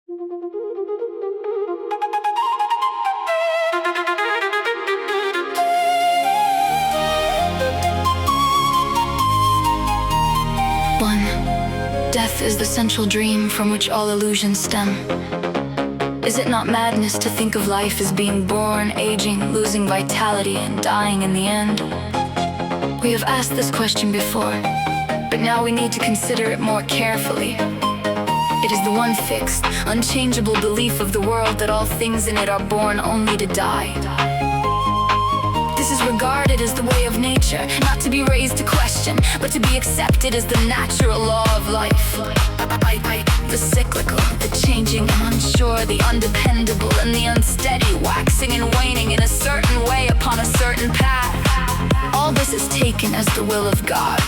One, death is the central dream from which all illusions stem. Is it not madness to think of life as being born, aging, losing vitality, and dying in the end? We have asked this question before, but now we need to consider it more carefully. It is the one fixed, unchangeable belief of the world that all things in it are born only to die. This is regarded as the way of nature, not to be raised to question, but to be accepted as the natural law of life. The cyclical, the changing and unsure, the undependable and the unsteady, waxing and waning in a certain way upon a certain path. All this is taken as the will of God,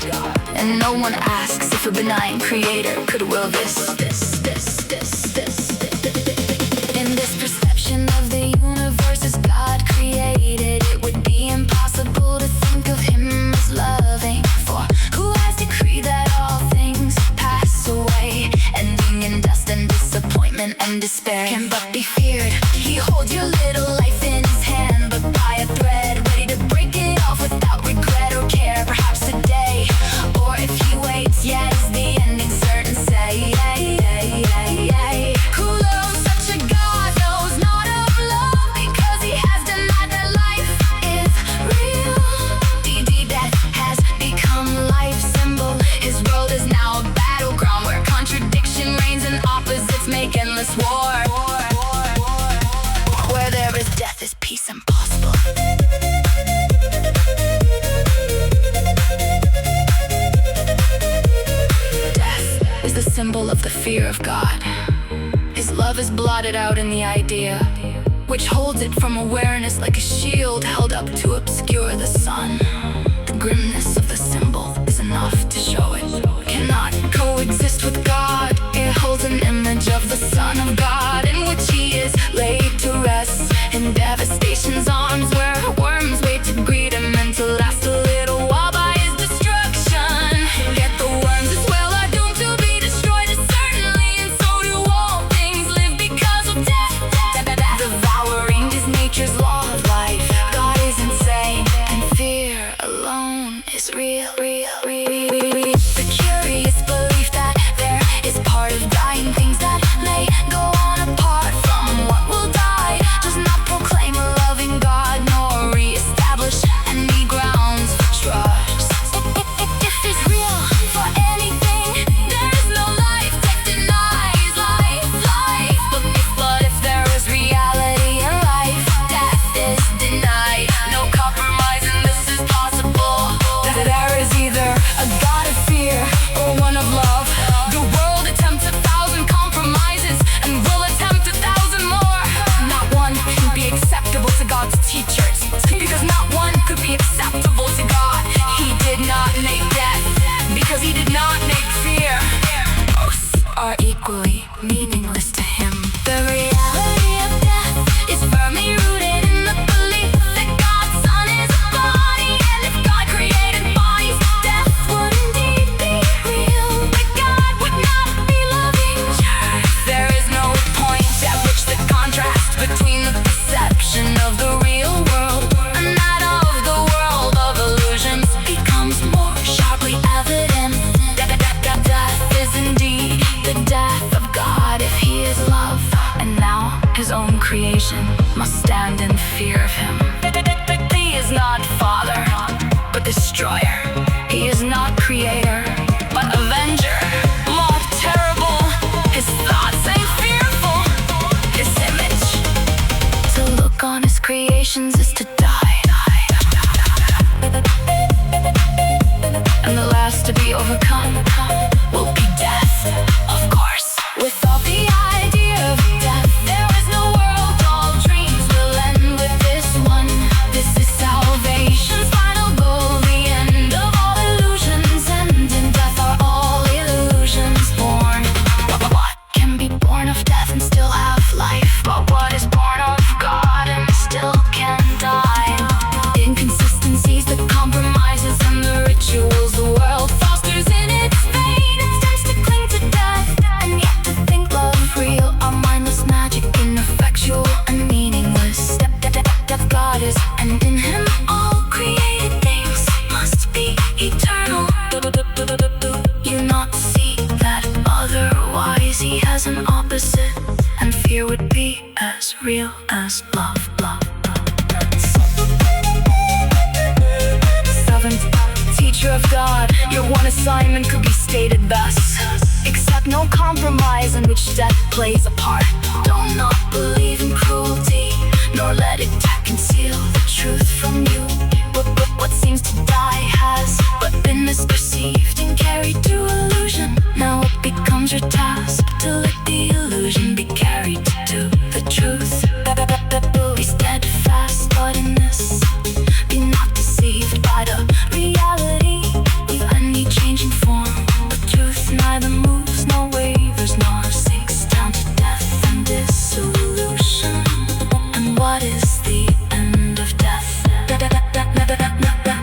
and no one asks if a benign creator could will this. In this perception of the universe as God created, it would be impossible to think of him as loving. For who has decreed that all things pass away, ending in dust and disappointment and despair can but be feared. He holds your little life in his hand, but by a thread, ready to break it off without regret or care. Perhaps today, or if he waits, yet is the ending certain. Say, who loves such a God knows not of love, because he has denied that life is real. Death has become life's symbol. His world is now a battleground where contradiction reigns and opposites make endless war. Where there is death is peace impossible. Death is the symbol of the fear of God. His love is blotted out in the idea, which holds it from awareness like a shield held up to obscure the sun. The grimness of the symbol is enough to show it cannot coexist with God. It holds an image of the Son of God, in which he is laid to rest in devastation's arms, where worms wait to greet him and to last a little while by his destruction. Yet the worms as well are doomed to be destroyed, certainly, and so do all things live because of death. Devouring is nature's law of life. God is insane, and fear alone is real. The curious belief that there is part of dying things that may go on apart from what will die does not proclaim a loving God, nor re-establish any grounds for trust. If it's real for anything, there is no life. Death denies life. But if there is reality in life, death is denied. No compromise, and this is possible. That there is either a God of fear or one of love. The world attempts 1,000 compromises and will attempt 1,000 more. Not one can be acceptable to God's teachers, because not one could be acceptable to God. He did not make death, because he did not make fear. Both are equally meaningless to him. The reality of death is firmly rooted in the belief that God's Son is a body, and if God created bodies, death would indeed be real. But God would not be loving. There is no point at which the contrast between the perception of the real world and that of the world of illusions becomes more sharply evident. Death is indeed the death of God if he is love, and now his own creation must stand in fear of him. He is not Father, but destroyer. He is not creator, but avenger. More terrible, his thoughts ain't fearful. His image to look on his creations is to die. And the last to be overcome will be death, of course. Without the idea of death, there is no world. All dreams will end with this one. This is salvation's final goal, the end of all illusions, and in death are all illusions born. What can be born of death and still have life? But what is born of God and still can die? Inconsistencies, the compromises, and the rituals the world fosters in its veins tends to cling to death, and yet to think love real, our minds an opposite, and fear would be as real as love, love, love. Seventh, teacher of God, your one assignment could be stated thus: accept no compromise in which death plays a part. Do not believe in cruelty, nor let it conceal the truth from you. But what seems to die has but been misperceived and carried to illusion. Now it becomes your task to let the illusion be carried to the truth. Be steadfast, but in this, be not deceived by the reality of any changing form. The truth neither moves nor wavers nor sinks down to death and dissolution. And what is the end of death?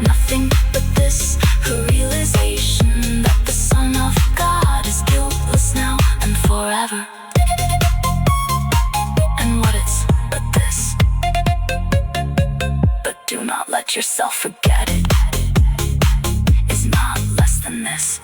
Nothing but this, a realization that the Son of God is guiltless now and forever. And what is but this? But do not let yourself forget it. It's not less than this.